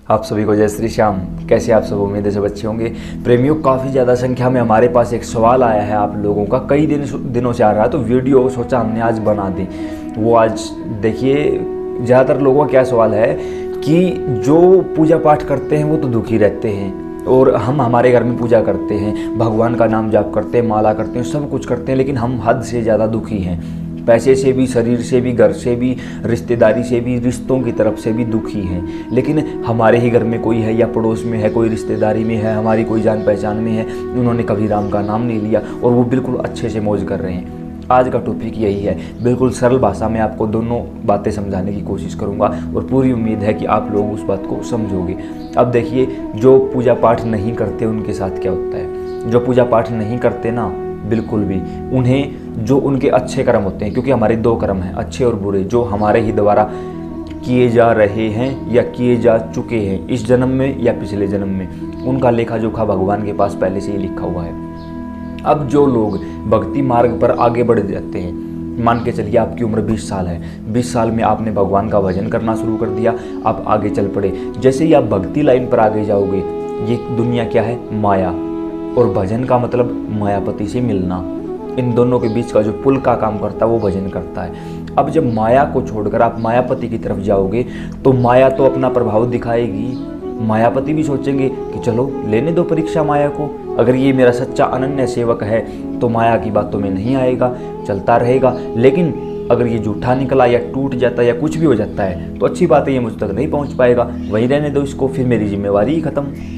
आप सभी को जय श्री श्याम। कैसे आप सब, उम्मीद है सब अच्छे होंगे। प्रेमियों, काफ़ी ज़्यादा संख्या में हमारे पास एक सवाल आया है आप लोगों का, कई दिनों से आ रहा है, तो वीडियो सोचा हमने आज बना दी। वो आज देखिए, ज़्यादातर लोगों का क्या सवाल है कि जो पूजा पाठ करते हैं वो तो दुखी रहते हैं, और हम हमारे घर में पूजा करते हैं, भगवान का नाम जाप करते हैं, माला करते हैं, सब कुछ करते हैं, लेकिन हम हद से ज़्यादा दुखी हैं। पैसे से भी, शरीर से भी, घर से भी, रिश्तेदारी से भी, रिश्तों की तरफ से भी दुखी हैं। लेकिन हमारे ही घर में कोई है, या पड़ोस में है, कोई रिश्तेदारी में है, हमारी कोई जान पहचान में है, उन्होंने कभी राम का नाम नहीं लिया और वो बिल्कुल अच्छे से मौज कर रहे हैं। आज का टॉपिक यही है। बिल्कुल सरल भाषा में आपको दोनों बातें समझाने की कोशिश करूंगा और पूरी उम्मीद है कि आप लोग उस बात को समझोगे। अब देखिए, जो पूजा पाठ नहीं करते उनके साथ क्या होता है। जो पूजा पाठ नहीं करते ना, बिल्कुल भी, उन्हें जो उनके अच्छे कर्म होते हैं, क्योंकि हमारे दो कर्म हैं, अच्छे और बुरे, जो हमारे ही द्वारा किए जा रहे हैं या किए जा चुके हैं इस जन्म में या पिछले जन्म में, उनका लेखा जोखा भगवान के पास पहले से ही लिखा हुआ है। अब जो लोग भक्ति मार्ग पर आगे बढ़ जाते हैं, मान के चलिए आपकी उम्र 20 साल है, 20 साल में आपने भगवान का भजन करना शुरू कर दिया, आप आगे चल पड़े। जैसे ही आप भक्ति लाइन पर आगे जाओगे, ये दुनिया क्या है, माया, और भजन का मतलब मायापति से मिलना। इन दोनों के बीच का जो पुल का काम करता है वो भजन करता है। अब जब माया को छोड़कर आप मायापति की तरफ जाओगे तो माया तो अपना प्रभाव दिखाएगी। मायापति भी सोचेंगे कि चलो लेने दो परीक्षा माया को, अगर ये मेरा सच्चा अनन्य सेवक है तो माया की बातों में नहीं आएगा, चलता रहेगा। लेकिन अगर ये झूठा निकला या टूट जाता है या कुछ भी हो जाता है तो अच्छी बात है, ये मुझ तक नहीं पहुंच पाएगा, वहीं रहने दो इसको, फिर मेरी जिम्मेवारी ही खत्म।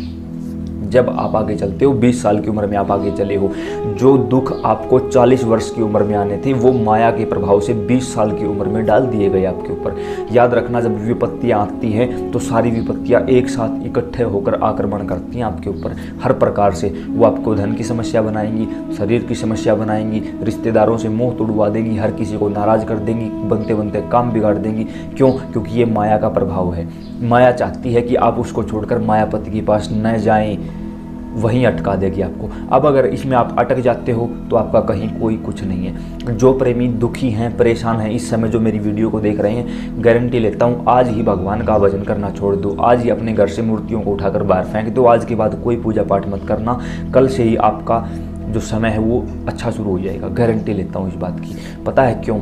जब आप आगे चलते हो, 20 साल की उम्र में आप आगे चले हो, जो दुख आपको 40 वर्ष की उम्र में आने थे वो माया के प्रभाव से 20 साल की उम्र में डाल दिए गए आपके ऊपर। याद रखना, जब विपत्तियाँ आती हैं तो सारी विपत्तियाँ एक साथ इकट्ठे होकर आक्रमण करती हैं आपके ऊपर हर प्रकार से। वो आपको धन की समस्या बनाएंगी, शरीर की समस्या बनाएंगी, रिश्तेदारों से मुँह तोड़वा देंगी, हर किसी को नाराज़ कर देंगी, बनते बनते काम बिगाड़ देंगी। क्यों? क्योंकि ये माया का प्रभाव है। माया चाहती है कि आप उसको छोड़कर मायापति के पास न जाएं, वहीं अटका देगी आपको। अब अगर इसमें आप अटक जाते हो तो आपका कहीं कोई कुछ नहीं है। जो प्रेमी दुखी हैं, परेशान हैं इस समय, जो मेरी वीडियो को देख रहे हैं, गारंटी लेता हूँ आज ही भगवान का भजन करना छोड़ दो, आज ही अपने घर से मूर्तियों को उठाकर बाहर फेंक दो, आज के बाद कोई पूजा पाठ मत करना, कल से ही आपका जो समय है वो अच्छा शुरू हो जाएगा। गारंटी लेता हूँ इस बात की। पता है क्यों?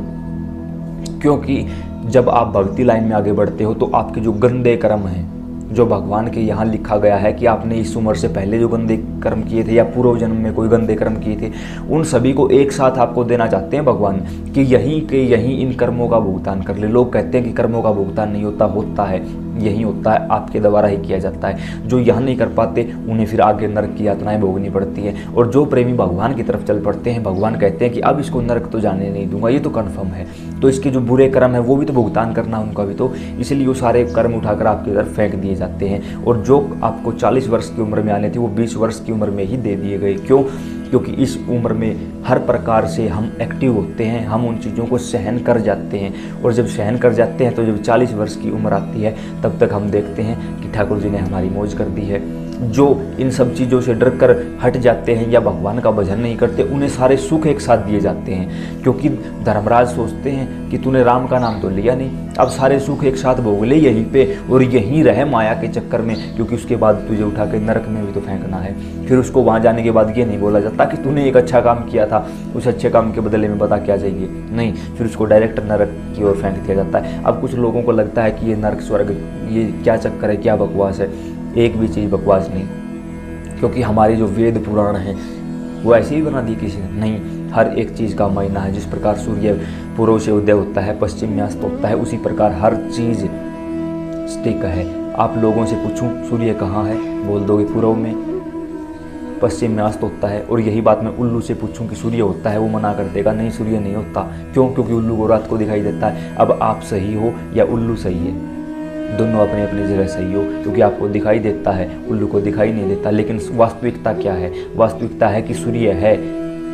क्योंकि जब आप भक्ति लाइन में आगे बढ़ते हो तो आपके जो गंदे कर्म हैं, जो भगवान के यहाँ लिखा गया है कि आपने इस उम्र से पहले जो गंदे कर्म किए थे या पूर्व जन्म में कोई गंदे कर्म किए थे, उन सभी को एक साथ आपको देना चाहते हैं भगवान कि यहीं के यहीं इन कर्मों का भुगतान कर ले। लोग कहते हैं कि कर्मों का भुगतान नहीं होता, होता है, यही होता है, आपके द्वारा ही किया जाता है। जो यहाँ नहीं कर पाते उन्हें फिर आगे नरक की यातनाएं भोगनी पड़ती है। और जो प्रेमी भगवान की तरफ चल पड़ते हैं, भगवान कहते हैं कि अब इसको नरक तो जाने नहीं दूंगा, ये तो कन्फर्म है, तो इसके जो बुरे कर्म है वो भी तो भुगतान करना है उनका भी, तो इसलिए वो सारे कर्म उठाकर आपकी तरफ फेंक दिए जाते हैं। और जो आपको 40 वर्ष की उम्र में आने थे वो 20 वर्ष की उम्र में ही दे दिए गए। क्यों? क्योंकि इस उम्र में हर प्रकार से हम एक्टिव होते हैं, हम उन चीज़ों को सहन कर जाते हैं, और जब सहन कर जाते हैं तो जब 40 वर्ष की उम्र आती है तब तक हम देखते हैं कि ठाकुर जी ने हमारी मौज कर दी है। जो इन सब चीज़ों से डर कर हट जाते हैं या भगवान का भजन नहीं करते, उन्हें सारे सुख एक साथ दिए जाते हैं। क्योंकि धर्मराज सोचते हैं कि तूने राम का नाम तो लिया नहीं, अब सारे सुख एक साथ भोग ले यहीं पे और यहीं रहे माया के चक्कर में, क्योंकि उसके बाद तुझे उठा के नरक में भी तो फेंकना है। फिर उसको वहाँ जाने के बाद ये नहीं बोला जाता कि तूने एक अच्छा काम किया था, उस अच्छे काम के बदले में बता क्या चाहिए, नहीं, फिर उसको डायरेक्ट नरक की ओर फेंक दिया जाता है। अब कुछ लोगों को लगता है कि ये नरक स्वर्ग, ये क्या चक्कर है, क्या बकवास है। एक भी चीज़ बकवास नहीं, क्योंकि हमारे जो वेद पुराण हैं वो ऐसे ही बना दी किसी ने नहीं। हर एक चीज़ का मायना है। जिस प्रकार सूर्य पूर्व से उदय होता है, पश्चिम में अस्त होता है, उसी प्रकार हर चीज़ स्टिक है। आप लोगों से पूछूं सूर्य कहाँ है, बोल दोगे पूर्व में, पश्चिम में अस्त होता है। और यही बात मैं उल्लू से पूछूं कि सूर्य होता है, वो मना कर देगा नहीं, सूर्य नहीं होता। क्यों? क्योंकि उल्लू को रात को दिखाई देता है। अब आप सही हो या उल्लू सही है, दोनों अपने अपनी जगह सही हो, क्योंकि आपको दिखाई देता है, उल्लू को दिखाई नहीं देता। लेकिन वास्तविकता क्या है? वास्तविकता है कि सूर्य है,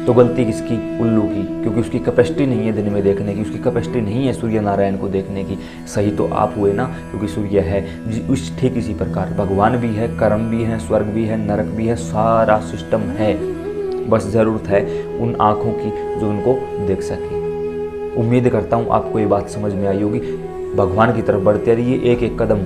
तो गलती किसकी? उल्लू की, क्योंकि उसकी कैपेसिटी नहीं है दिन में देखने की, उसकी कैपेसिटी नहीं है सूर्य नारायण को देखने की। सही तो आप हुए ना, क्योंकि सूर्य है। उस ठीक इसी प्रकार भगवान भी है, कर्म भी है, स्वर्ग भी है, नरक भी है, सारा सिस्टम है। बस ज़रूरत है उन आँखों की जो उनको देख सके। उम्मीद करता हूँ आपको ये बात समझ में आई होगी। भगवान की तरफ बढ़ते रहिए, एक एक कदम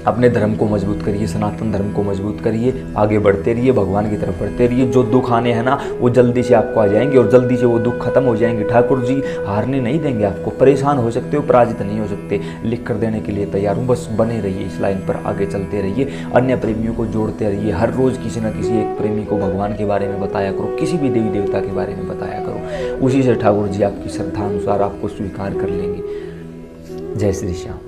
अपने धर्म को मजबूत करिए, सनातन धर्म को मजबूत करिए, आगे बढ़ते रहिए, भगवान की तरफ बढ़ते रहिए। जो दुख आने हैं ना वो जल्दी से आपको आ जाएंगे और जल्दी से वो दुख खत्म हो जाएंगे। ठाकुर जी हारने नहीं देंगे आपको। परेशान हो सकते हो, पराजित नहीं हो सकते। लिख कर देने के लिए तैयार हूँ, बस बने रहिए इस लाइन पर, आगे चलते रहिए, अन्य प्रेमियों को जोड़ते रहिए। हर रोज़ किसी न किसी एक प्रेमी को भगवान के बारे में बताया करो, किसी भी देवी देवता के बारे में बताया करो। उसी से ठाकुर जी आपकी श्रद्धा अनुसार आपको स्वीकार कर लेंगे। जय श्री श्याम।